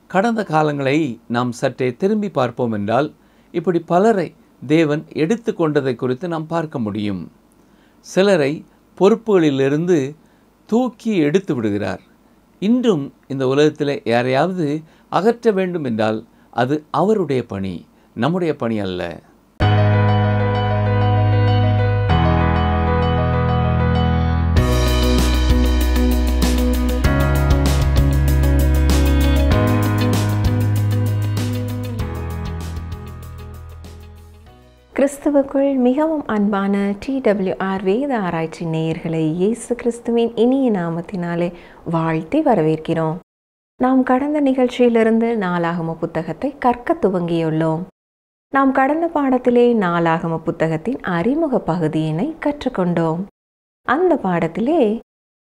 கடந்த காலங்களை நாம் சற்றே திரும்பி பார்ப்போம் என்றால் இப்படி பலரை தேவன் எடுத்து கொண்டதை குறித்து நாம் பார்க்க முடியும். சிலரை பொறுப்புகளிலிருந்து தூக்கி எடுத்து விடுகிறார். இன்றும் இந்த உலகத்தில் யாரையாவது அகற்ற வேண்டும் என்றால் அது அவருடைய பணி, நம்முடைய பணி அல்ல. கிறிஸ்துவுக்குள் மிகவும் அன்பான TWR வேத ஆராய்ச்சி நேயர்களை இயேசு கிறிஸ்துவின் இனிய நாமத்தினாலே வாழ்த்தி வரவேற்கிறோம். நாம் கடந்த நிகழ்ச்சியிலிருந்து நாளாகம புத்தகத்தை கற்க துவங்கியுள்ளோம். நாம் கடந்த பாடத்திலே நாளாகம புத்தகத்தின் அறிமுக பகுதியினை கற்றுக்கொண்டோம். அந்த பாடத்திலே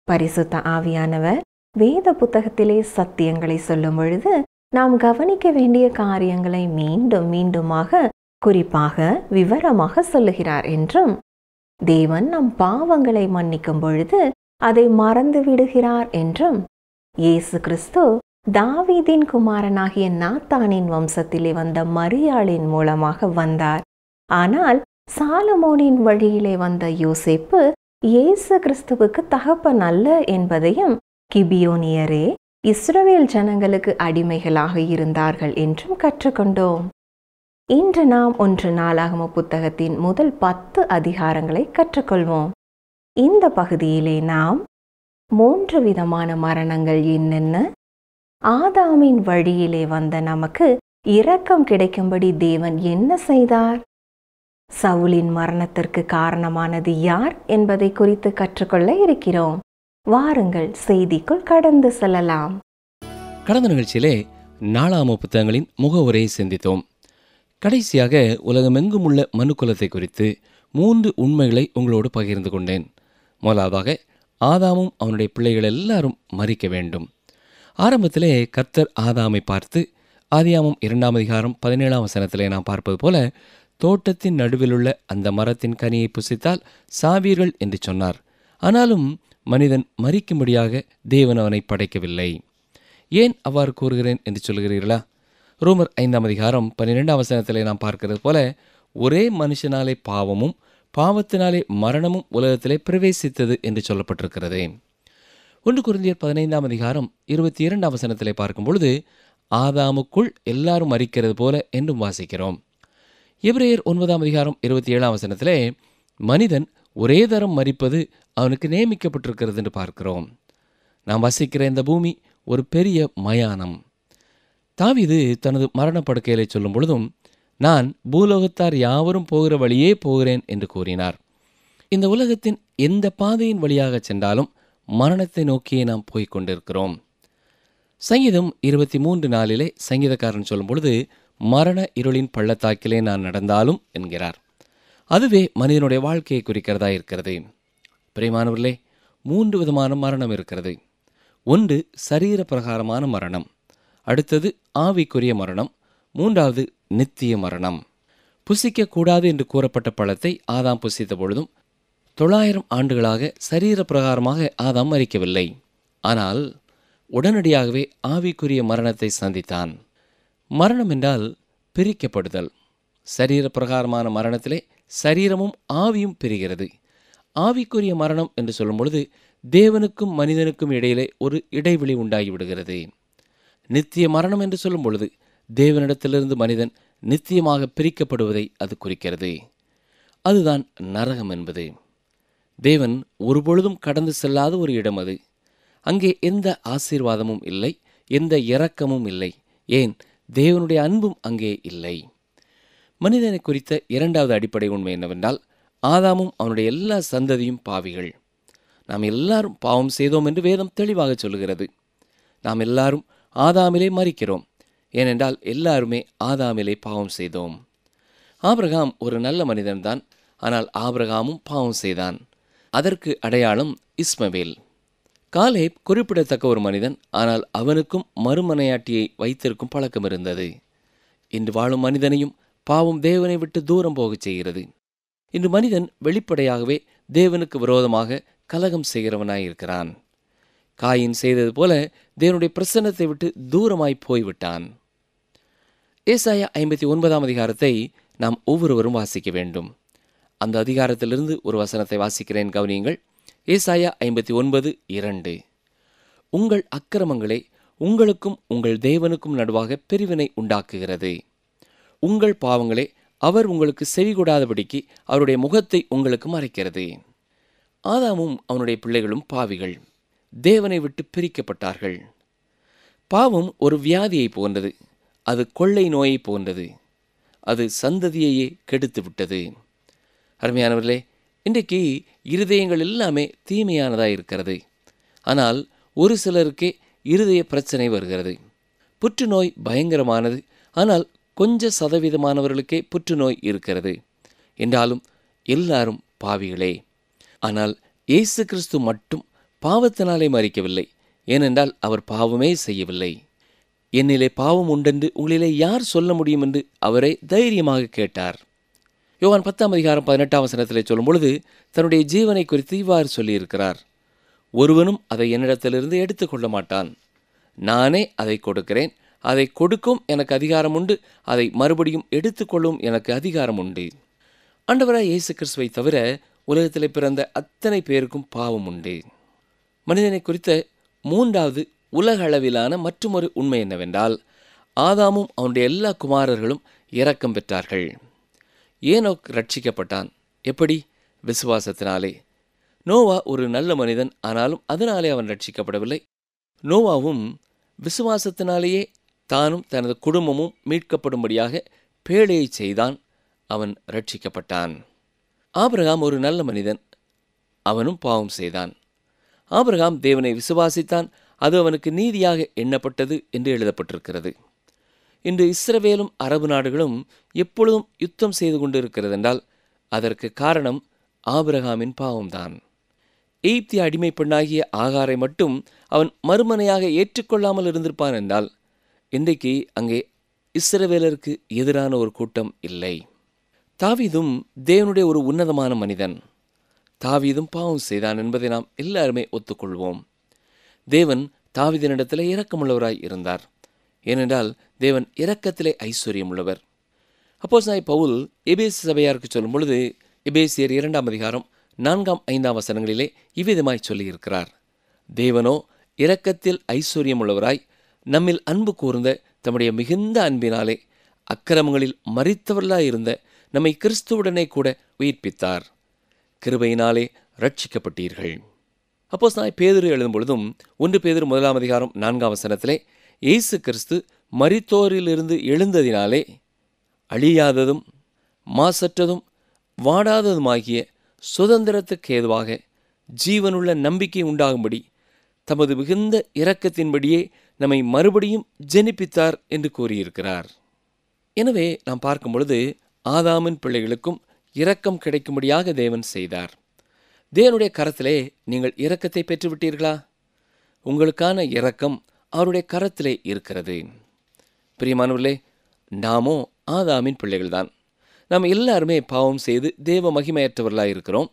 பரிசுத்த ஆவியானவர் வேத புத்தகத்திலே சத்தியங்களை சொல்லும் பொழுது நாம் கவனிக்க வேண்டிய காரியங்களை மீண்டும் மீண்டுமாக குறிப்பாக விவரமாக சொல்லுகிறார் என்றும், தேவன் நம் பாவங்களை மன்னிக்கும் பொழுது அதை மறந்து விடுகிறார் என்றும், இயேசு கிறிஸ்து தாவீதின் குமாரனாகிய நாத்தானின் வம்சத்திலே வந்த மரியாளின் மூலமாக வந்தார். ஆனால் சாலமோனின் வழியிலே வந்த யோசேப்பு இயேசு கிறிஸ்துவுக்கு தகப்பன் அல்ல என்பதையும், கிபியோனியரே இஸ்ரவேல் ஜனங்களுக்கு அடிமைகளாக இருந்தார்கள் என்றும் கற்றுக்கொண்டோம். இன்று நாம் 1 நாளாகம புத்தகத்தின் முதல் 10 அதிகாரங்களை கற்றுக்கொள்வோம். இந்த பகுதியிலே நாம் 3 விதமான மரணங்கள் என்னென்ன, ஆதாமின் வழியிலே வந்த நமக்கு இரக்கம் கிடைக்கும்படி தேவன் என்ன செய்தார், சவுலின் மரணத்திற்கு காரணமானது யார் என்பதை குறித்து கற்றுக்கொள்ள இருக்கிறோம். வாருங்கள் செய்திக்குள் கடந்து செல்லலாம். கடந்த நிகழ்ச்சியிலே நாளாகம புத்தகங்களின் முகவுரையை சிந்தித்தோம். கடைசியாக உலகமெங்கும் உள்ள மனுக்குலத்தை குறித்து 3 உண்மைகளை உங்களோடு பகிர்ந்து கொண்டேன். முதலாவதாக, ஆதாமும் அவனுடைய பிள்ளைகள் எல்லாரும் மரிக்க வேண்டும். ஆரம்பத்திலே கர்த்தர் ஆதாமை பார்த்து ஆதியாகமம் 2ஆம் அதிகாரம் 17ஆம் வசனத்திலே நாம் பார்ப்பது போல, தோட்டத்தின் நடுவிலுள்ள அந்த மரத்தின் கனியை புசித்தால் சாவீர்கள் என்று சொன்னார். ஆனாலும் மனிதன் மரிக்கும்படியாக தேவன் அவனை படைக்கவில்லை. ஏன் அவ்வாறு கூறுகிறேன் என்று சொல்கிறீர்களா? ரோமர் 5ஆம் அதிகாரம் 12ஆம் வசனத்திலே நாம் பார்க்கிறது போல, ஒரே மனுஷனாலே பாவமும் பாவத்தினாலே மரணமும் உலகத்திலே பிரவேசித்தது என்று சொல்லப்பட்டிருக்கிறது. 1 கொரிந்தியர் 15ஆம் அதிகாரம் 22ஆம் வசனத்திலே பார்க்கும் பொழுது, ஆதாமுக்குள் எல்லாரும் மரிக்கிறது போல என்றும் வாசிக்கிறோம். எபிரேயர் 9ஆம் அதிகாரம் 27ஆம் வசனத்திலே, மனிதன் ஒரே தரம் மரிப்பது அவனுக்கு நியமிக்கப்பட்டிருக்கிறது என்று பார்க்கிறோம். நாம் வசிக்கிற இந்த பூமி ஒரு பெரிய மயானம். தாவீது தனது மரணப்படுக்கையிலே சொல்லும் பொழுதும், நான் பூலோகத்தார் யாவரும் போகிற வழியே போகிறேன் என்று கூறினார். இந்த உலகத்தின் எந்த பாதையின் வழியாக சென்றாலும் மரணத்தை நோக்கியே நாம் போய்க் கொண்டிருக்கிறோம். சங்கீதம் 23:4 சங்கீதக்காரன் சொல்லும் பொழுது, மரண இருளின் பள்ளத்தாக்கிலே நான் நடந்தாலும் என்கிறார். அதுவே மனிதனுடைய வாழ்க்கையை குறிக்கிறதா இருக்கிறது. பிரியமானவர்களே, 3 விதமான மரணம் இருக்கிறது. ஒன்று சரீர பிரகாரமான மரணம், அடுத்தது ஆவிக்குரிய மரணம், 3வது நித்திய மரணம். புசிக்கக்கூடாது என்று கூறப்பட்ட பழத்தை ஆதாம் புசித்த பொழுதும் 900 ஆண்டுகளாக சரீர பிரகாரமாக ஆதாம் மரிக்கவில்லை. ஆனால் உடனடியாகவே ஆவிக்குரிய மரணத்தை சந்தித்தான். மரணம் என்றால் பிரிக்கப்படுதல். சரீர பிரகாரமான மரணத்திலே சரீரமும் ஆவியும் பிரிகிறது. ஆவிக்குரிய மரணம் என்று சொல்லும் பொழுது தேவனுக்கும் மனிதனுக்கும் இடையிலே ஒரு இடைவெளி உண்டாகிவிடுகிறது. நித்திய மரணம் என்று சொல்லும் பொழுது தேவனிடத்திலிருந்து மனிதன் நித்தியமாக பிரிக்கப்படுவதை அது குறிக்கிறது. அதுதான் நரகம் என்பது. தேவன் ஒருபொழுதும் கடந்து செல்லாத ஒரு இடம் அது. அங்கே எந்த ஆசீர்வாதமும் இல்லை, எந்த இரக்கமும் இல்லை. ஏன், தேவனுடைய அன்பும் அங்கே இல்லை. மனிதனை குறித்த 2வது அடிப்படை உண்மை என்னவென்றால், ஆதாமும் அவனுடைய எல்லா சந்ததியும் பாவிகள். நாம் எல்லாரும் பாவம் செய்தோம் என்று வேதம் தெளிவாக சொல்லுகிறது. நாம் எல்லாரும் ஆதாமிலே மரிக்கிறோம். ஏனென்றால் எல்லாருமே ஆதாமிலே பாவம் செய்தோம். ஆபிரகாம் ஒரு நல்ல மனிதன்தான். ஆனால் ஆபிரகாமும் பாவம் செய்தான். அதற்கு அடையாளம் இஸ்மவேல். காலேப் குறிப்பிடத்தக்க ஒரு மனிதன். ஆனால் அவனுக்கும் மறுமனையாட்டியை வைத்திருக்கும் பழக்கம் இருந்தது. இன்று வாழும் மனிதனையும் பாவம் தேவனை விட்டு தூரம் போகச் செய்கிறது. இன்று மனிதன் வெளிப்படையாகவே தேவனுக்கு விரோதமாக கலகம் செய்கிறவனாயிருக்கிறான். காயின் செய்தது போல தேவனுடைய பிரசன்னத்தை விட்டு தூரமாய் போய்விட்டான். ஏசாயா 59 அதிகாரத்தை நாம் ஒவ்வொருவரும் வாசிக்க வேண்டும். அந்த அதிகாரத்திலிருந்து ஒரு வசனத்தை வாசிக்கிறேன், கவனியுங்கள். ஏசாயா 59:2. உங்கள் அக்கிரமங்களே உங்களுக்கும் உங்கள் தேவனுக்கும் நடுவாக பிரிவினை உண்டாக்குகிறது. உங்கள் பாவங்களே அவர் உங்களுக்கு செவிகொடாதபடிக்கு அவருடைய முகத்தை உங்களுக்கு மறைக்கிறது. ஆதாமும் அவனுடைய பிள்ளைகளும் பாவிகள், தேவனை விட்டு பிரிக்கப்பட்டார்கள். பாவம் ஒரு வியாதியை போன்றது. அது கொள்ளை நோயை போன்றது. அது சந்ததியையே கெடுத்து விட்டது. அருமையானவர்களே, இன்றைக்கு இருதயங்கள் எல்லாமே தீமையானதாக இருக்கிறது. ஆனால் ஒரு சிலருக்கே இருதய பிரச்சனை வருகிறது. புற்றுநோய் பயங்கரமானது. ஆனால் கொஞ்ச சதவீதமானவர்களுக்கே புற்றுநோய் இருக்கிறது. என்றாலும் எல்லாரும் பாவிகளே. ஆனால் இயேசு கிறிஸ்து மட்டும் பாவத்தினாலே மரிக்கவில்லை. ஏனென்றால் அவர் பாவமே செய்யவில்லை. என்னிலே பாவம் உண்டென்று உங்களிலே யார் சொல்ல முடியும் என்று அவரை தைரியமாக கேட்டார். யோவான் 10:18 சொல்லும் பொழுது தன்னுடைய ஜீவனை குறித்து இவ்வாறு சொல்லியிருக்கிறார். ஒருவனும் அதை என்னிடத்திலிருந்து எடுத்துக்கொள்ள மாட்டான். நானே அதை கொடுக்கிறேன். அதை கொடுக்கும் எனக்கு அதிகாரம் உண்டு. அதை மறுபடியும் எடுத்துக்கொள்ளும் எனக்கு அதிகாரம் உண்டு. ஆண்டவராய் இயேசு கிறிஸ்துவை தவிர உலகத்திலே பிறந்த அத்தனை பேருக்கும் பாவம் உண்டு. மனிதனை குறித்த மூன்றாவது உலக அளவிலான மற்றொரு உண்மை என்னவென்றால், ஆதாமும் அவனுடைய எல்லா குமாரர்களும் இரக்கம் பெற்றார்கள். ஏனோக் ரட்சிக்கப்பட்டான். எப்படி? விசுவாசத்தினாலே. நோவா ஒரு நல்ல மனிதன், ஆனாலும் அதனாலே அவன் ரட்சிக்கப்படவில்லை. நோவாவும் விசுவாசத்தினாலேயே தானும் தனது குடும்பமும் மீட்கப்படும்படியாக பேழையை செய்தான். அவன் ரட்சிக்கப்பட்டான். ஆபிரகாம் ஒரு நல்ல மனிதன், அவனும் பாவம் செய்தான். ஆபிரகாம் தேவனை விசுவாசித்தான், அது அவனுக்கு நீதியாக எண்ணப்பட்டது என்று எழுதப்பட்டிருக்கிறது. இன்று இஸ்ரவேலும் அரபு நாடுகளும் எப்பொழுதும் யுத்தம் செய்து கொண்டிருக்கிறது என்றால் அதற்கு காரணம் ஆபிரகாமின் பாவம்தான். எகிப்திய அடிமை பெண்ணாகிய ஆகாரை மட்டும் அவன் மறுமனையாக ஏற்றுக்கொள்ளாமல் இருந்திருப்பான் என்றால் இன்றைக்கு அங்கே இஸ்ரவேலருக்கு எதிரான ஒரு கூட்டம் இல்லை. தாவீதும் தேவனுடைய ஒரு உன்னதமான மனிதன். தாவீதும் பாவம் செய்தான் என்பதை நாம் எல்லாருமே ஒத்துக்கொள்வோம். தேவன் தாவீதினிடத்திலே இரக்கமுள்ளவராய் இருந்தார். ஏனென்றால் தேவன் இரக்கத்திலே ஐஸ்வர்யம் உள்ளவர். அப்போஸ்தலனாகிய பவுல் எபேசு சபையாருக்கு சொல்லும் பொழுது எபேசியர் 2 இவ்விதமாய் சொல்லியிருக்கிறார். தேவனோ இரக்கத்தில் ஐஸ்வர்யம் உள்ளவராய் நம்மில் அன்பு கூர்ந்த தம்முடைய மிகுந்த அன்பினாலே அக்கிரமங்களில் மரித்தவர்களாயிருந்த நம்மை கிறிஸ்துவுடனே கூட உயிர்ப்பித்தார். கிருபையினாலே ரட்சிக்கப்பட்டீர்கள். அப்போஸ்தலனாகிய பேதுரு எழுதும் பொழுதும் 1 பேதுரு 1 இயேசு கிறிஸ்து மரித்தோரிலிருந்து எழுந்ததினாலே அழியாததும் மாசற்றதும் வாடாததுமாகிய சுதந்திரத்துக்கு ஏதுவாக ஜீவனுள்ள நம்பிக்கை உண்டாகும்படி தமது மிகுந்த இரக்கத்தின்படியே நம்மை மறுபடியும் ஜெனிப்பித்தார் என்று கூறியிருக்கிறார். எனவே நாம் பார்க்கும் பொழுது ஆதாமின் பிள்ளைகளுக்கும் இரக்கம் கிடைக்கும்படியாக தேவன் செய்தார். தேவனுடைய கரத்திலே நீங்கள் இரக்கத்தை பெற்றுவிட்டீர்களா? உங்களுக்கான இரக்கம் அவருடைய கரத்திலே இருக்கிறது. பிரியமானவர்களே, நாமோ ஆதாமின் பிள்ளைகள்தான். நாம் எல்லாருமே பாவம் செய்து தேவ மகிமையற்றவர்களாக இருக்கிறோம்.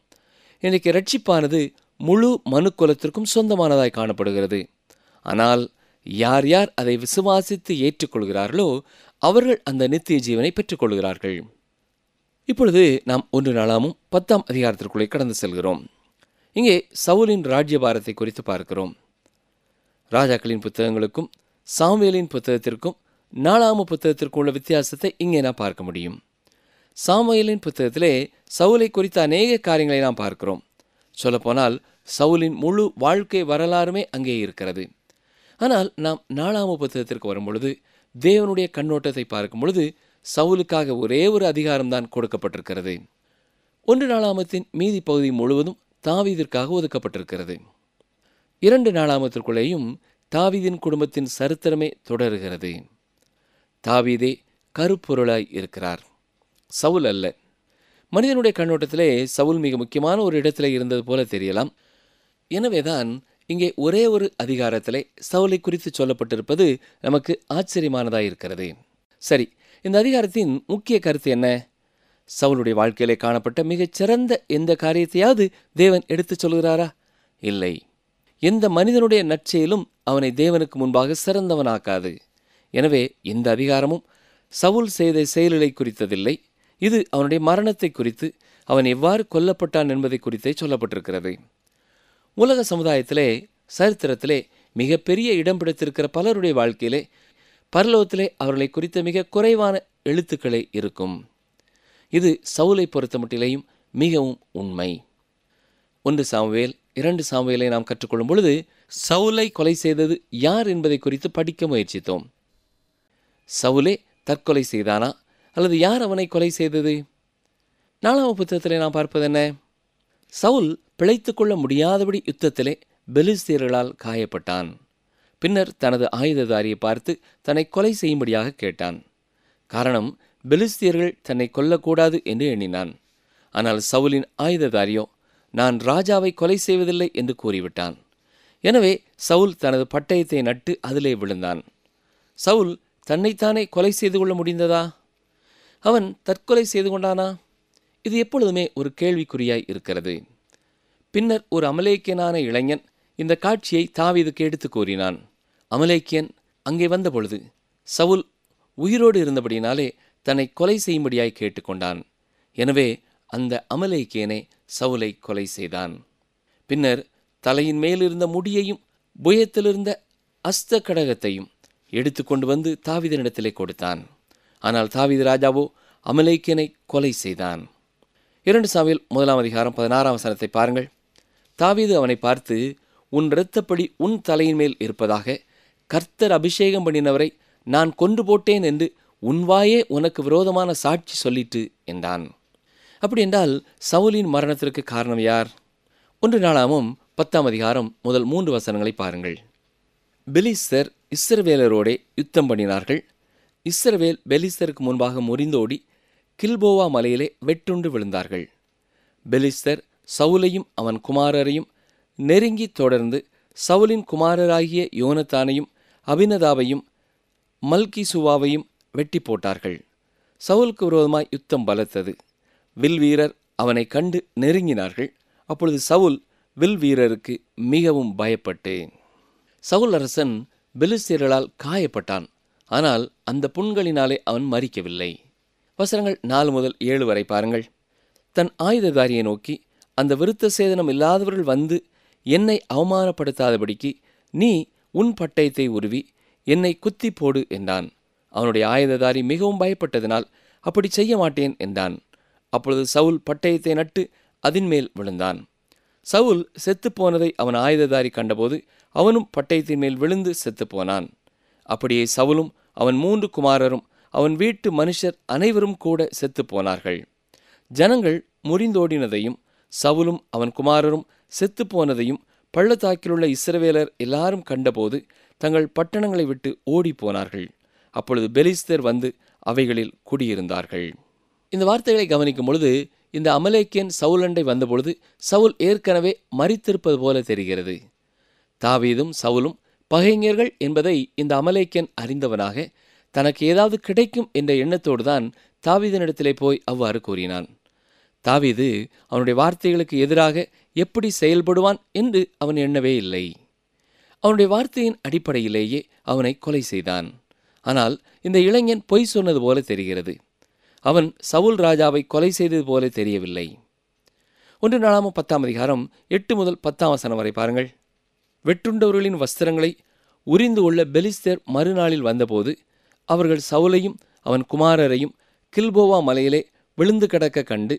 இன்றைக்கு ரட்சிப்பானது முழு மனுக்குலத்திற்கும் சொந்தமானதாய் காணப்படுகிறது. ஆனால் யார் யார் அதை விசுவாசித்து ஏற்றுக்கொள்கிறார்களோ அவர்கள் அந்த நித்திய ஜீவனை பெற்றுக்கொள்கிறார்கள். இப்பொழுது நாம் 1 நாளாமும் 10 அதிகாரத்திற்குள்ளே கடந்து செல்கிறோம். இங்கே சவுலின் ராஜ்யபாரத்தை குறித்து பார்க்கிறோம். ராஜாக்களின் புத்தகங்களுக்கும் சாமுவேலின் புத்தகத்திற்கும் நாளாம புத்தகத்திற்கும் உள்ள வித்தியாசத்தை இங்கே நாம் பார்க்க முடியும். சாமுவேலின் புத்தகத்திலே சவுலை குறித்த அநேக காரியங்களை நாம் பார்க்கிறோம். சொல்லப்போனால் சவுலின் முழு வாழ்க்கை வரலாறுமே அங்கே இருக்கிறது. ஆனால் நாம் நாளாம புத்தகத்திற்கு வரும்பொழுது தேவனுடைய கண்ணோட்டத்தை பார்க்கும் பொழுது சவுலுக்காக ஒரே ஒரு அதிகாரம்தான் கொடுக்கப்பட்டிருக்கிறது. 1 நாளாமத்தின் மீதி பகுதி முழுவதும் தாவீதிற்காக ஒதுக்கப்பட்டிருக்கிறது. 2 நாளாமத்திற்குள்ளேயும் தாவீதின் குடும்பத்தின் சரித்திரமே தொடருகிறது. தாவீதே கருப்பொருளாய் இருக்கிறார், சவுல் அல்ல. மனிதனுடைய கண்ணோட்டத்திலே சவுல் மிக முக்கியமான ஒரு இடத்திலே இருந்தது போல தெரியலாம். எனவேதான் இங்கே ஒரே ஒரு அதிகாரத்திலே சவுலை குறித்து சொல்லப்பட்டிருப்பது நமக்கு ஆச்சரியமானதாக இருக்கிறது. சரி, இந்த அதிகாரத்தின் முக்கிய கருத்து என்ன? சவுலுடைய வாழ்க்கையிலே காணப்பட்ட மிகச்சிறந்த எந்த காரியத்தையாவது தேவன் எடுத்துச் சொல்கிறாரா? இல்லை. எந்த மனிதனுடைய நற்செயலும் அவனை தேவனுக்கு முன்பாக சிறந்தவனாக்காது. எனவே இந்த அதிகாரமும் சவுல் செய்த செயல்களை குறித்ததில்லை. இது அவனுடைய மரணத்தை குறித்து, அவன் எவ்வாறு கொல்லப்பட்டான் என்பதை குறித்தே சொல்லப்பட்டிருக்கிறது. உலக சமுதாயத்திலே, சரித்திரத்திலே மிகப்பெரிய இடம் பிடித்திருக்கிற பலருடைய வாழ்க்கையிலே பரலோகத்திலே அவர்களை குறித்த மிக குறைவான எழுத்துக்களே இருக்கும். இது சவுலை பொறுத்தமட்டிலேயும் மிகவும் உண்மை. 1 சாமுவேல் 2 சாமுவேலை நாம் கற்றுக்கொள்ளும் பொழுது சவுலை கொலை செய்தது யார் என்பதை குறித்து படிக்க முயற்சித்தோம். சவுலே தற்கொலை செய்தானா அல்லது யார் அவனை கொலை செய்தது? 4ஆம் புத்தகத்திலே நாம் பார்ப்பது என்ன? சவுல் பிழைத்துக் கொள்ள முடியாதபடி யுத்தத்திலே பெலிஸ்தியர்களால் காயப்பட்டான். பின்னர் தனது ஆயுததாரியை பார்த்து தன்னை கொலை செய்யும்படியாக கேட்டான். காரணம், பெலிஸ்தியர்கள் தன்னை கொல்லக்கூடாது என்று எண்ணினான். ஆனால் சவுலின் ஆயுததாரியோ, நான் ராஜாவை கொலை செய்வதில்லை என்று கூறிவிட்டான். எனவே சவுல் தனது பட்டயத்தை நட்டு அதிலே விழுந்தான். சவுல் தன்னைத்தானே கொலை செய்து கொள்ள முடிந்ததா? அவன் தற்கொலை செய்து கொண்டானா? இது எப்பொழுதுமே ஒரு கேள்விக்குறியாய் இருக்கிறது. பின்னர் ஒரு அமலேக்கியனான இளைஞன் இந்த காட்சியை தாவீதுக்கு எடுத்து கூறினான். அமலேக்கியன் அங்கே வந்தபொழுது சவுல் உயிரோடு இருந்தபடினாலே தன்னை கொலை செய்யும்படியாய் கேட்டுக்கொண்டான். எனவே அந்த அமலேக்கியனே சவுலை கொலை செய்தான். பின்னர் தலையின் மேலிருந்த முடியையும் புயத்திலிருந்த அஸ்த கடகத்தையும் எடுத்து கொண்டு வந்து தாவீதினிடத்திலே கொடுத்தான். ஆனால் தாவீது ராஜாவோ அமலேக்கியனை கொலை செய்தான். 2 சாமுவேல் 1ஆம் அதிகாரம் 16ஆம் வசனத்தை பாருங்கள். தாவீது அவனை பார்த்து, உன் இரத்தப்படி உன் தலையின் மேல் இருப்பதாக கர்த்தர் அபிஷேகம் பண்ணினவரை நான் கொன்று போட்டேன் என்று உன் வாயே உனக்கு விரோதமான சாட்சி சொல்லிட்டு என்றான். அப்படி என்றால் சவுலின் மரணத்திற்கு காரணம் யார்? 1 நாளாகமம் 10ஆம் அதிகாரம் முதல் 3 வசனங்களை பாருங்கள். பெலிஸ்தர் இஸ்ரவேலரோடே யுத்தம் பண்ணினார்கள். இஸ்ரவேல் பெலிஸ்தருக்கு முன்பாக முறிந்தோடி கில்போவா மலையிலே வெட்டுண்டு விழுந்தார்கள். பெலிஸ்தர் சவுலையும் அவன் குமாரரையும் நெருங்கி தொடர்ந்து சவுலின் குமாரராகிய யோனத்தானையும் அபினதாவையும் மல்கிசுவாவையும் வெட்டி போட்டார்கள். சவுலுக்கு விரோதமாய் யுத்தம் பலத்தது. வில் வீரர் அவனை கண்டு நெருங்கினார்கள். அப்பொழுது சவுல் வில் வீரருக்கு மிகவும் பயப்பட்டு, சவுல் அரசன் பெலிஸ்தியர்களால் காயப்பட்டான். ஆனால் அந்த புண்களினாலே அவன் மரிக்கவில்லை. வசனங்கள் 4 முதல் 7 வரை பாருங்கள். தன் ஆயுததாரியை நோக்கி, அந்த விருத்த சேதனம் இல்லாதவர்கள் வந்து என்னை அவமானப்படுத்தாதபடிக்கு நீ உன் பட்டயத்தை உருவி என்னை குத்தி போடு என்றான். அவனுடைய ஆயுததாரி மிகவும் பயப்பட்டதினால் அப்படி செய்ய மாட்டேன் என்றான். அப்பொழுது சவுல் பட்டயத்தை நட்டு அதன் மேல் விழுந்தான். சவுல் செத்துப்போனதை அவன் ஆயுததாரி கண்டபோது அவனும் பட்டயத்தின் மேல் விழுந்து செத்துப்போனான். அப்படியே சவுலும் அவன் 3 குமாரரும் அவன் வீட்டு மனுஷர் அனைவரும் கூட செத்துப்போனார்கள். ஜனங்கள் முறிந்தோடினதையும் சவுலும் அவன் குமாரரும் செத்துப்போனதையும் பள்ளத்தாக்கிலுள்ள இஸ்ரவேலர் எல்லாரும் கண்டபோது தங்கள் பட்டணங்களை விட்டு ஓடிப்போனார்கள். அப்பொழுது பெலிஸ்தர் வந்து அவைகளில் குடியிருந்தார்கள். இந்த வார்த்தைகளை கவனிக்கும் பொழுது இந்த அமலேக்கியன் சவுலண்டை வந்தபொழுது சவுல் ஏற்கனவே மரித்திருப்பது போல தெரிகிறது. தாவீதும் சவுலும் பகைஞர்கள் என்பதை இந்த அமலேக்கியன் அறிந்தவனாக தனக்கு ஏதாவது கிடைக்கும் என்ற எண்ணத்தோடு தான் தாவீதினிடத்திலே போய் அவ்வாறு கூறினான். தாவீது அவனுடைய வார்த்தைகளுக்கு எதிராக எப்படி செயல்படுவான் என்று அவன் எண்ணவே இல்லை. அவனுடைய வார்த்தையின் அடிப்படையிலேயே அவனை கொலை செய்தான். ஆனால் இந்த இளைஞன் பொய் சொன்னது போல தெரிகிறது. அவன் சவுல் ராஜாவை கொலை செய்தது போல தெரியவில்லை. 1 நாளாகமம் 10ஆம் அதிகாரம் 8 முதல் 10ஆம் வசனம் வரை பாருங்கள். வெட்டுண்டவர்களின் வஸ்திரங்களை உரிந்து கொள்ள பெலிஸ்தர் மறுநாளில் வந்தபோது அவர்கள் சவுலையும் அவன் குமாரரையும் கில்போவா மலையிலே விழுந்து கிடக்க கண்டு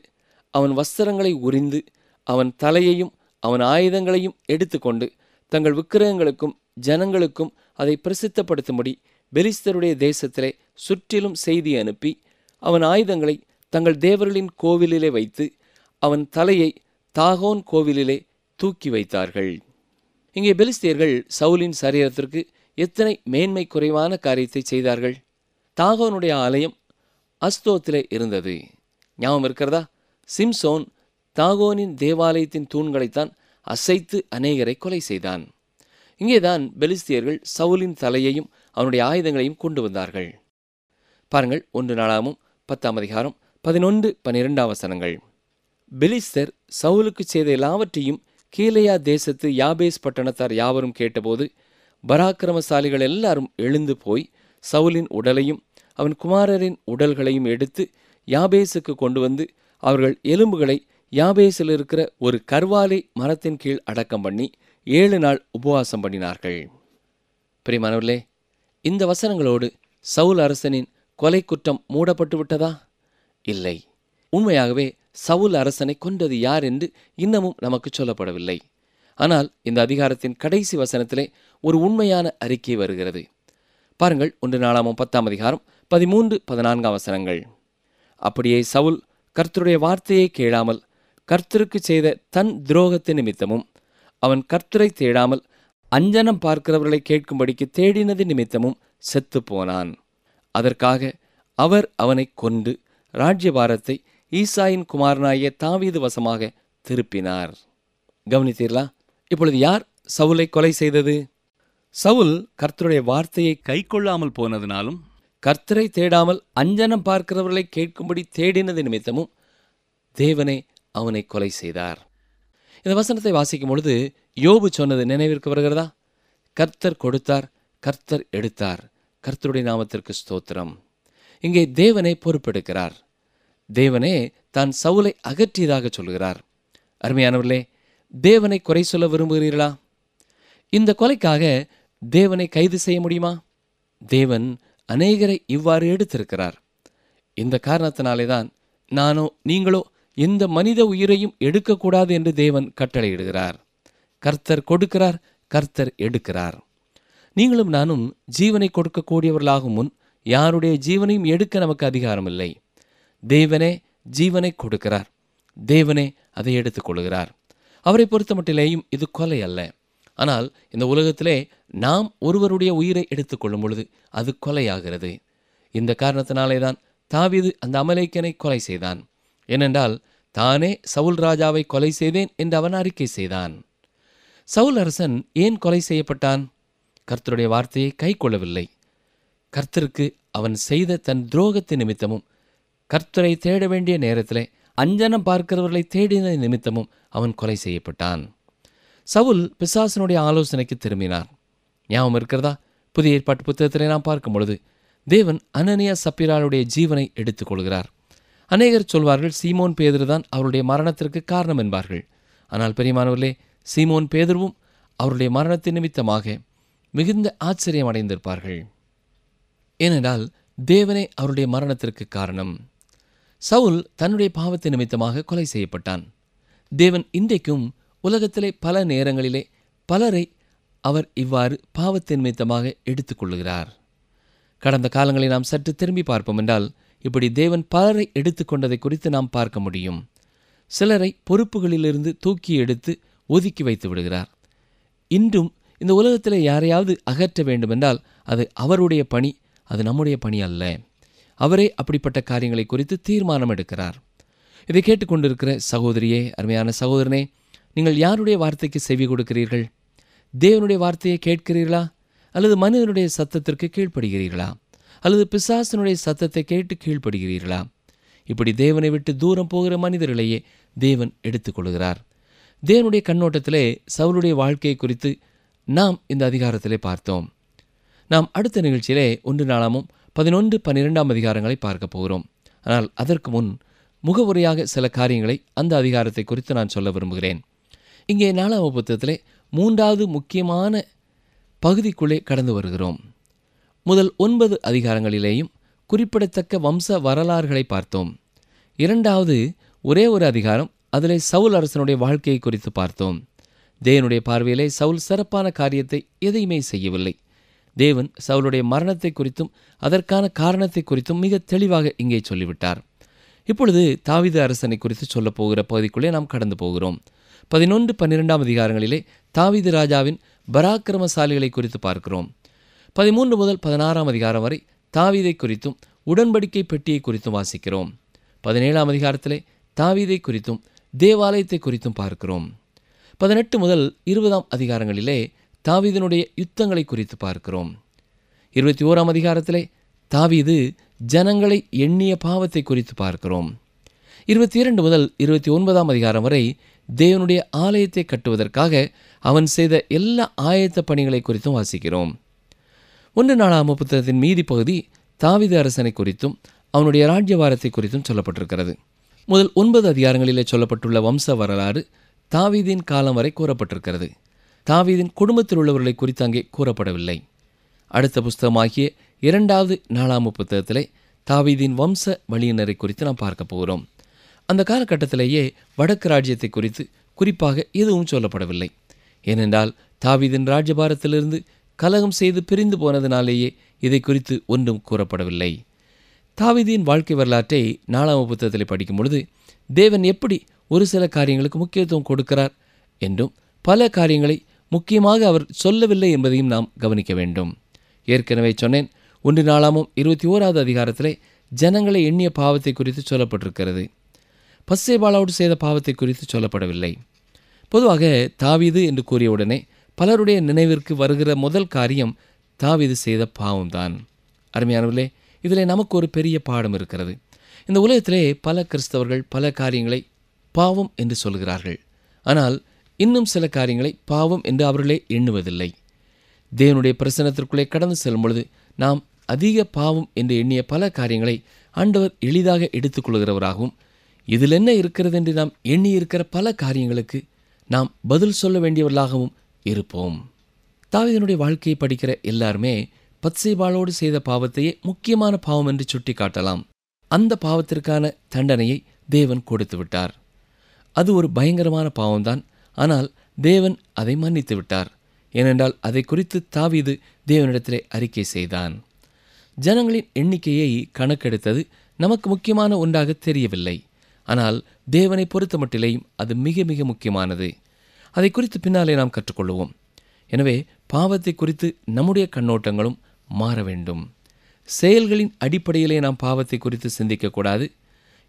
அவன் வஸ்திரங்களை உரிந்து அவன் தலையையும் அவன் ஆயுதங்களையும் எடுத்துக்கொண்டு தங்கள் விக்கிரகங்களுக்கும் ஜனங்களுக்கும் அதை பிரசித்தப்படுத்தும்படி பெலிஸ்தருடைய தேசத்திலே சுற்றிலும் செய்தி அனுப்பி அவன் ஆயுதங்களை தங்கள் தேவர்களின் கோவிலிலே வைத்து அவன் தலையை தாகோன் கோவிலிலே தூக்கி வைத்தார்கள். இங்கே பெலிஸ்தியர்கள் சவுலின் சரீரத்திற்கு எத்தனை மேன்மை குறைவான காரியத்தை செய்தார்கள். தாகோனுடைய ஆலயம் அஸ்தோத்திலே இருந்தது. ஞாபகம் இருக்கிறதா? சிம்சோன் தாகோனின் தேவாலயத்தின் தூண்களைத்தான் அசைத்து அநேகரை கொலை செய்தான். இங்கேதான் பெலிஸ்தியர்கள் சவுலின் தலையையும் அவனுடைய ஆயுதங்களையும் கொண்டு வந்தார்கள். பாருங்கள், 1 நாளாகமம் 10ஆம் அதிகாரம் 11-12 வசனங்கள். பெலிஸ்தர் சவுலுக்கு செய்த எல்லாவற்றையும் கீலேயா தேசத்து யாபேஸ் பட்டணத்தார் யாவரும் கேட்டபோது பராக்கிரமசாலிகள் எல்லாரும் எழுந்து போய் சவுலின் உடலையும் அவன் குமாரரின் உடல்களையும் எடுத்து யாபேசுக்கு கொண்டு வந்து அவர்கள் எலும்புகளை யாபேசில் இருக்கிற ஒரு கர்வாலி மரத்தின் கீழ் அடக்கம் பண்ணி 7 நாள் உபவாசம் பண்ணினார்கள். பிரியமானவர்களே, இந்த வசனங்களோடு சவுல் அரசனின் கொலை குற்றம் மூடப்பட்டு விட்டதா? இல்லை. உண்மையாகவே சவுல் அரசனை கொண்டது யார் என்று இன்னமும் நமக்கு சொல்லப்படவில்லை. ஆனால் இந்த அதிகாரத்தின் கடைசி வசனத்திலே ஒரு உண்மையான அறிக்கை வருகிறது. பாருங்கள், 1 நாளாகமம் 10ஆம் அதிகாரம் 13-14 வசனங்கள். அப்படியே சவுல் கர்த்தருடைய வார்த்தையை கேளாமல் கர்த்தருக்கு செய்த தன் துரோகத்தின் நிமித்தமும் அவன் கர்த்தரை தேடாமல் அஞ்சனம் பார்க்கிறவர்களை கேட்கும்படிக்கு தேடினது நிமித்தமும் செத்து போனான். அதற்காக அவர் அவனை கொண்டு ராஜ்யபாரத்தை ஈசாயின் குமாரனாகிய தாவீது வசமாக திருப்பினார். கவனித்தீர்களா? இப்பொழுது யார் சவுலை கொலை செய்தது? சவுல் கர்த்தருடைய வார்த்தையை கைக்கொள்ளாமல் போனதினாலும் கர்த்தரை தேடாமல் அஞ்சனம் பார்க்கிறவர்களை கேட்கும்படி தேடினது நிமித்தமும் தேவனே அவனை கொலை செய்தார். இந்த வசனத்தை வாசிக்கும் பொழுது யோபு சொன்னது நினைவிற்கு வருகிறதா? கர்த்தர் கொடுத்தார், கர்த்தர் எடுத்தார், கர்த்தருடைய நாமத்திற்கு ஸ்தோத்திரம். இங்கே தேவனே பொறுப்பெடுக்கிறார். தேவனே தான் சவுலை அகற்றியதாக சொல்கிறார். அருமையானவர்களே, தேவனை குறை சொல்ல விரும்புகிறீர்களா? இந்த கொலைக்காக தேவனை கைது செய்ய முடியுமா? தேவன் அநேகரை இவ்வாறு எடுத்திருக்கிறார். இந்த காரணத்தினாலே தான் நானோ நீங்களோ எந்த மனித உயிரையும் எடுக்கக்கூடாது என்று தேவன் கட்டளையிடுகிறார். கர்த்தர் கொடுக்கிறார், கர்த்தர் எடுக்கிறார். நீங்களும் நானும் ஜீவனை கொடுக்கக்கூடியவர்களாகும் முன் யாருடைய ஜீவனையும் எடுக்க நமக்கு அதிகாரம் இல்லை. தேவனே ஜீவனை கொடுக்கிறார், தேவனே அதை எடுத்துக் கொள்கிறார். அவரை பொறுத்த மட்டிலேயும் இது கொலை அல்ல. ஆனால் இந்த உலகத்திலே நாம் ஒருவருடைய உயிரை எடுத்துக்கொள்ளும் பொழுது அது கொலையாகிறது. இந்த காரணத்தினாலே தான் தாவீது அந்த அமலேக்கியனை கொலை செய்தான். ஏனென்றால் தானே சவுல் ராஜாவை கொலை செய்தேன் என்று அவன் அறிக்கை செய்தான். சவுல் அரசன் ஏன் கொலை செய்யப்பட்டான்? கர்த்தருடைய வார்த்தையை கை கொள்ளவில்லை. கர்த்தருக்கு அவன் செய்த தன் துரோகத்தின் நிமித்தமும் கர்த்தரை தேட வேண்டிய நேரத்திலே அஞ்சனம் பார்க்கிறவர்களை தேடின நிமித்தமும் அவன் கொலை செய்யப்பட்டான். சவுல் பிசாசனுடைய ஆலோசனைக்கு திரும்பினார். ஞாபகம் இருக்கிறதா? புதிய ஏற்பாட்டு புத்தகத்திலே நாம் பார்க்கும் பொழுது தேவன் அனனியா சப்பீராளுடைய ஜீவனை எடுத்துக் கொள்கிறார். அநேகர் சொல்வார்கள் சீமோன் பேதுரு தான் அவருடைய மரணத்திற்கு காரணம் என்பார்கள். ஆனால் பிரியமானவர்களே, சீமோன் பேதுருவும் அவருடைய மரணத்தின் நிமித்தமாக மிகுந்த ஆச்சரியம் அடைந்திருப்பார்கள். ஏனென்றால் தேவனே அவருடைய மரணத்திற்கு காரணம். சவுல் தன்னுடைய பாவத்தின் நிமித்தமாக கொலை செய்யப்பட்டான். தேவன் இன்றைக்கும் உலகத்திலே பல நேரங்களிலே பலரை அவர் இவ்வாறு பாவத்தின் நிமித்தமாக எடுத்துக்கொள்ளுகிறார். கடந்த காலங்களை நாம் சற்று திரும்பி பார்ப்போம் என்றால் இப்படி தேவன் பலரை எடுத்துக்கொண்டதை குறித்து நாம் பார்க்க முடியும். சிலரை பொறுப்புகளிலிருந்து தூக்கி எடுத்து ஒதுக்கி வைத்து விடுகிறார். இன்றும் இந்த உலகத்தில் யாரையாவது அகற்ற வேண்டுமென்றால் அது அவருடைய பணி, அது நம்முடைய பணி அல்ல. அவரே அப்படிப்பட்ட காரியங்களை குறித்து தீர்மானம் எடுக்கிறார். இதை கேட்டுக்கொண்டிருக்கிற சகோதரியே, அருமையான சகோதரனே, நீங்கள் யாருடைய வார்த்தைக்கு செவி கொடுக்கிறீர்கள்? தேவனுடைய வார்த்தையை கேட்கிறீர்களா? அல்லது மனிதனுடைய சத்தத்திற்கு கீழ்ப்படுகிறீர்களா? அல்லது பிசாசனுடைய சத்தத்தை கேட்டு கீழ்ப்படுகிறீர்களா? இப்படி தேவனை விட்டு தூரம் போகிற மனிதர்களையே தேவன் எடுத்துக்கொள்கிறார். தேவனுடைய கண்ணோட்டத்திலே சவுலுடைய வாழ்க்கையை குறித்து நாம் இந்த அதிகாரத்திலே பார்த்தோம். நாம் அடுத்த நிகழ்ச்சியிலே 1 நாளாகமம் 11-12 அதிகாரங்களை பார்க்க போகிறோம். ஆனால் அதற்கு முன் முகவுரையாக சில காரியங்களை அந்த அதிகாரத்தை குறித்து நான் சொல்ல விரும்புகிறேன். இங்கே 4ஆம் புத்தகத்திலே 3வது முக்கியமான பகுதிக்குள்ளே கடந்து வருகிறோம். முதல் 9 அதிகாரங்களிலேயும் குறிப்பிடத்தக்க வம்ச வரலாறுகளை பார்த்தோம். 2வது ஒரே ஒரு அதிகாரம், அதிலே சவுல் அரசனுடைய வாழ்க்கையை குறித்து பார்த்தோம். தேவனுடைய பார்வையிலே சவுல் சிறப்பான காரியத்தை எதையுமே செய்யவில்லை. தேவன் சவுலுடைய மரணத்தை குறித்தும் அதற்கான காரணத்தை குறித்தும் மிக தெளிவாக இங்கே சொல்லிவிட்டார். இப்பொழுது தாவீது அரசனை குறித்து சொல்லப் போகிற பகுதிக்குள்ளே நாம் கடந்து போகிறோம். 11-12 அதிகாரங்களிலே தாவீது ராஜாவின் பராக்கிரமசாலிகளை குறித்து பார்க்கிறோம். 13 முதல் 16 அதிகாரம் வரை தாவீதை குறித்தும் உடன்படிக்கை பெட்டியை குறித்தும் வாசிக்கிறோம். 17 அதிகாரத்திலே தாவீதை குறித்தும் தேவாலயத்தை குறித்தும் பார்க்கிறோம். 18 முதல் 20 அதிகாரங்களிலே தாவீதினுடைய யுத்தங்களை குறித்து பார்க்கிறோம். 21 அதிகாரத்திலே தாவீது ஜனங்களை எண்ணிய பாவத்தை குறித்து பார்க்கிறோம். 22 முதல் 29 அதிகாரம் வரை தேவனுடைய ஆலயத்தை கட்டுவதற்காக அவன் செய்த எல்லா ஆயத்த பணிகளை குறித்தும் வாசிக்கிறோம். 1 நாளாகம புத்தகத்தின் மீதி பகுதி தாவீது அரசனை குறித்தும் அவனுடைய ராஜ்யபாரத்தை குறித்தும் சொல்லப்பட்டிருக்கிறது. முதல் 9 அதிகாரங்களிலே சொல்லப்பட்டுள்ள வம்ச வரலாறு தாவீதின் காலம் வரை கூறப்பட்டிருக்கிறது. தாவீதின் குடும்பத்தில் உள்ளவர்களை குறித்து அங்கே கூறப்படவில்லை. அடுத்த புஸ்தகமாகிய 2வது நாளாகம புத்தகத்திலே தாவீதின் வம்ச வழியினரை குறித்து நாம் பார்க்க போகிறோம். அந்த காலகட்டத்திலேயே வடக்கு ராஜ்யத்தை குறித்து குறிப்பாக எதுவும் சொல்லப்படவில்லை. ஏனென்றால் தாவீதின் ராஜ்யபாரத்திலிருந்து கலகம் செய்து பிரிந்து போனதினாலேயே இதை குறித்து ஒன்றும் கூறப்படவில்லை. தாவீதின் வாழ்க்கை வரலாற்றை நாளாகம புத்தகத்தில் படிக்கும் பொழுது தேவன் எப்படி ஒரு சில காரியங்களுக்கு முக்கியத்துவம் கொடுக்கிறார் என்றும் பல காரியங்களை முக்கியமாக அவர் சொல்லவில்லை என்பதையும் நாம் கவனிக்க வேண்டும். ஏற்கனவே சொன்னேன், 1 நாளாகமம் 21வது அதிகாரத்திலே ஜனங்களை எண்ணிய பாவத்தை குறித்து சொல்லப்பட்டிருக்கிறது. பத்சேபாளோடு செய்த பாவத்தை குறித்து சொல்லப்படவில்லை. பொதுவாக தாவீது என்று கூறியவுடனே பலருடைய நினைவிற்கு வருகிற முதல் காரியம் தாவீது செய்த பாவம்தான். அருமையானவர்களே, இதில் நமக்கு ஒரு பெரிய பாடம் இருக்கிறது. இந்த உலகத்திலே பல கிறிஸ்தவர்கள் பல காரியங்களை பாவம் என்று சொல்கிறார்கள். ஆனால் இன்னும் சில காரியங்களை பாவம் என்று அவர்களே எண்ணுவதில்லை. தேவனுடைய பிரசன்னத்திற்குள்ளே கடந்து செல்லும் பொழுது நாம் அதிக பாவம் என்று எண்ணிய பல காரியங்களை ஆண்டவர் எளிதாக எடுத்துக்கொள்கிறவராகவும், இதில் என்ன இருக்கிறது என்று நாம் எண்ணியிருக்கிற பல காரியங்களுக்கு நாம் பதில் சொல்ல வேண்டியவர்களாகவும் இருப்போம். தாவீதினுடைய வாழ்க்கையை படிக்கிற எல்லாருமே பத்சேபாளோடு செய்த பாவத்தையே முக்கியமான பாவம் என்று சுட்டி காட்டலாம். அந்த பாவத்திற்கான தண்டனையை தேவன் கொடுத்து விட்டார். அது ஒரு பயங்கரமான பாவம்தான். ஆனால் தேவன் அதை மன்னித்து விட்டார். ஏனென்றால் அதை குறித்து தாவீது தேவனிடத்திலே அறிக்கை செய்தான். ஜனங்களின் எண்ணிக்கையை கணக்கெடுத்தது நமக்கு முக்கியமான ஒன்றாக தெரியவில்லை. ஆனால் தேவனை பொறுத்த மட்டிலேயும் அது மிக மிக முக்கியமானது. அதை குறித்து பின்னாலே நாம் கற்றுக்கொள்வோம். எனவே பாவத்தை குறித்து நம்முடைய கண்ணோட்டங்களும் மாற வேண்டும். செயல்களின் அடிப்படையிலே நாம் பாவத்தை குறித்து சிந்திக்கக்கூடாது.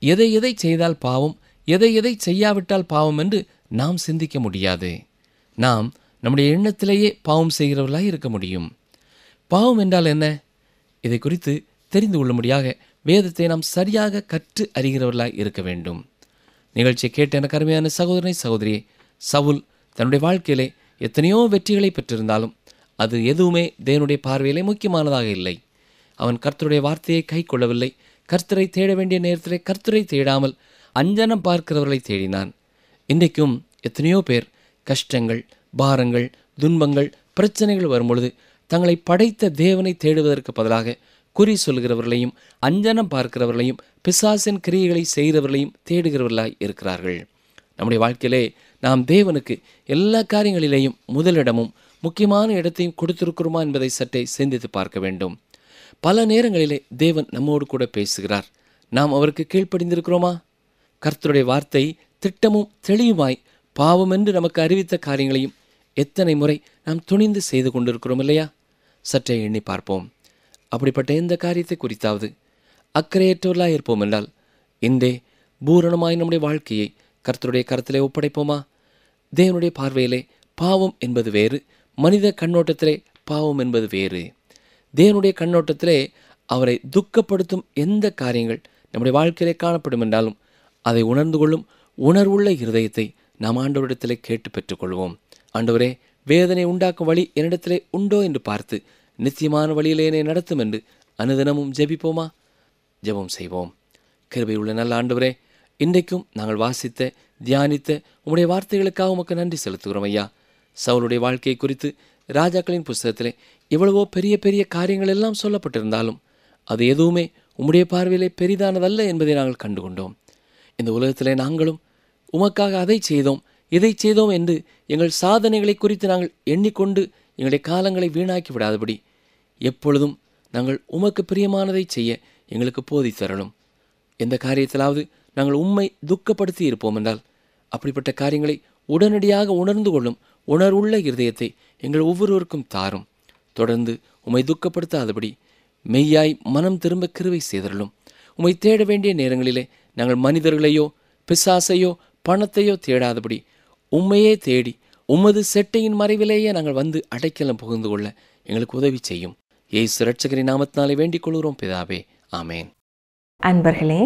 எதை எதை செய்தால் பாவம், எதை எதை செய்யாவிட்டால் பாவம் என்று நாம் சிந்திக்க முடியாது. நாம் நம்முடைய எண்ணத்திலேயே பாவம் செய்கிறவர்களாக இருக்க முடியும். பாவம் என்றால் என்ன? இதை குறித்து தெரிந்து கொள்ளும்படியாக வேதத்தை நாம் சரியாக கற்று அறிகிறவர்களாக இருக்க வேண்டும். நிகழ்ச்சியை கேட்ட எனக்கு அருமையான சகோதரனை சகோதரியே, சவுல் தன்னுடைய வாழ்க்கையிலே எத்தனையோ வெற்றிகளை பெற்றிருந்தாலும் அது எதுவுமே தேவனுடைய பார்வையிலே முக்கியமானதாக இல்லை. அவன் கர்த்தருடைய வார்த்தையை கை கொள்ளவில்லை. கர்த்தரை தேட வேண்டிய நேரத்திலே கர்த்தரை தேடாமல் அஞ்சனம் பார்க்கிறவர்களை தேடினான். இன்றைக்கும் எத்தனையோ பேர் கஷ்டங்கள், பாரங்கள், துன்பங்கள், பிரச்சனைகள் வரும்பொழுது தங்களை படைத்த தேவனை தேடுவதற்கு பதிலாக குறி சொல்கிறவர்களையும் அஞ்சனம் பார்க்கிறவர்களையும் பிசாசின் கிரியைகளை செய்கிறவர்களையும் தேடுகிறவர்களாய் இருக்கிறார்கள். நம்முடைய வாழ்க்கையிலே நாம் தேவனுக்கு எல்லா காரியங்களிலேயும் முதலிடமும் முக்கியமான இடத்தையும் கொடுத்திருக்கிறோமா என்பதை சற்றே சிந்தித்து பார்க்க வேண்டும். பல நேரங்களிலே தேவன் நம்மோடு கூட பேசுகிறார். நாம் அவருக்கு கீழ்ப்படிந்திருக்கிறோமா? கர்த்தருடைய வார்த்தை திட்டமும் தெளிவுமாய் பாவம் என்று நமக்கு அறிவித்த காரியங்களையும் எத்தனை முறை நாம் துணிந்து செய்து கொண்டிருக்கிறோம் இல்லையா? சற்றே எண்ணி பார்ப்போம். அப்படிப்பட்ட எந்த காரியத்தை குறித்தாவது அக்கறையற்றவர்களாக இருப்போம் என்றால் இன்றே பூரணமாய் நம்முடைய வாழ்க்கையை கர்த்தருடைய கரத்திலே ஒப்படைப்போமா? தேவனுடைய பார்வையிலே பாவம் என்பது வேறு, மனித கண்ணோட்டத்திலே பாவம் என்பது வேறு. தேவனுடைய கண்ணோட்டத்திலே அவரை துக்கப்படுத்தும் எந்த காரியங்கள் நம்முடைய வாழ்க்கையிலே காணப்படும் என்றாலும் அதை உணர்ந்து கொள்ளும் உணர்வுள்ள இருதயத்தை நாம் ஆண்டவரிடத்திலே கேட்டு பெற்றுக்கொள்வோம். ஆண்டவரே, வேதனை உண்டாக்கும் வழி என்னிடத்திலே உண்டோ என்று பார்த்து நித்தியமான வழியிலே என்னை நடத்தும் என்று அனுதினமும் ஜெபிப்போமா? ஜெபம் செய்வோம். கிருபை உள்ள நல்ல ஆண்டவரே, இன்றைக்கும் நாங்கள் வாசித்த தியானித்த உம்முடைய வார்த்தைகளுக்காக உமக்கு நன்றி செலுத்துகிறோம் ஐயா. சவுலுடைய வாழ்க்கையை குறித்து ராஜாக்களின் புஸ்தகத்திலே எவ்வளவோ பெரிய பெரிய காரியங்கள் எல்லாம் சொல்லப்பட்டிருந்தாலும் அது எதுவுமே உம்முடைய பார்வையிலே பெரிதானதல்ல என்பதை நாங்கள் கண்டுகொண்டோம். இந்த உலகத்திலே நாங்களும் உமக்காக அதை செய்தோம் இதை செய்தோம் என்று எங்கள் சாதனைகளை குறித்து நாங்கள் எண்ணிக்கொண்டு எங்களுடைய காலங்களை வீணாக்கி விடாதபடி எப்பொழுதும் நாங்கள் உமக்கு பிரியமானதை செய்ய எங்களுக்கு போதித்தரணும். எந்த காரியத்திலாவது நாங்கள் உம்மை துக்கப்படுத்தி இருப்போம் என்றால் அப்படிப்பட்ட காரியங்களை உடனடியாக உணர்ந்து கொள்ளும் உணர்வுள்ள இருதயத்தை எங்கள் ஒவ்வொருவருக்கும் தாரும். தொடர்ந்து உம்மை துக்கப்படுத்தாதபடி மெய்யாய் மனம் திரும்ப கிருபை செய்தரலும். உம்மை தேட வேண்டிய நேரங்களிலே நாங்கள் மனிதர்களையோ பிசாசையோ பணத்தையோ தேடாதபடி உம்மையே தேடி உமது செட்டையின் மறைவிலேயே நாங்கள் வந்து அடைக்கலம் புகுந்து கொள்ள எங்களுக்கு உதவி செய்யும். இயேசு இரட்சகரின் நாமத்தினாலே வேண்டிக் கொள்கிறோம் பிதாவே, ஆமேன். அன்பர்களே,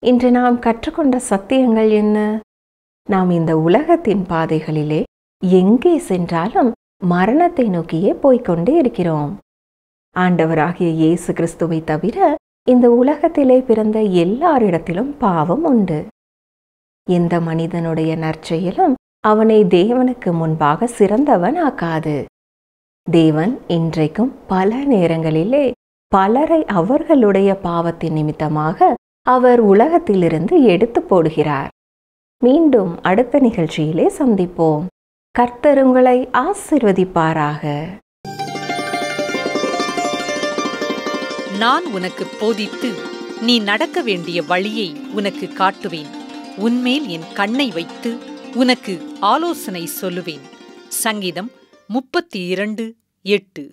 இன்று நாம் கற்றுக்கொண்ட சத்தியங்கள் என்ன? நாம் இந்த உலகத்தின் பாதைகளிலே எங்கே சென்றாலும் மரணத்தை நோக்கியே போய்க்கொண்டே இருக்கிறோம். ஆண்டவராகிய இயேசு கிறிஸ்துவை தவிர இந்த உலகத்திலே பிறந்த எல்லாரிடத்திலும் பாவம் உண்டு. எந்த மனிதனுடைய நற்செயலும் அவனை தேவனுக்கு முன்பாக சிறந்தவன் ஆக்காது. தேவன் இன்றைக்கும் பல நேரங்களிலே பலரை அவர்களுடைய பாவத்தின் நிமித்தமாக அவர் உலகத்திலிருந்து எடுத்து போடுகிறார். மீண்டும் அடுத்த நிகழ்ச்சியிலே சந்திப்போம். கர்த்தர் உங்களை ஆசீர்வதிப்பாராக. நான் உனக்கு போதித்து நீ நடக்க வேண்டிய வழியை உனக்கு காட்டுவேன். உன்மேல் என் கண்ணை வைத்து உனக்கு ஆலோசனை சொல்லுவேன். சங்கீதம் 32:8.